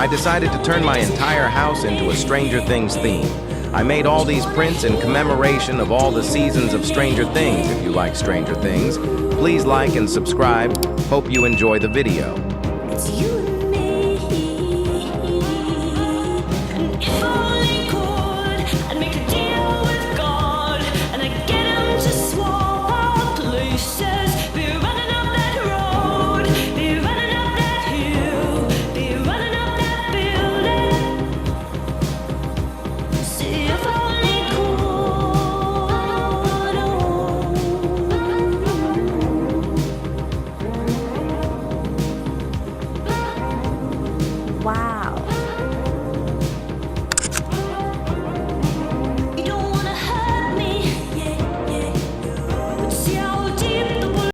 I decided to turn my entire house into a Stranger Things theme. I made all these prints in commemoration of all the seasons of Stranger Things. If you like Stranger Things, please like and subscribe. Hope you enjoy the video. It's you.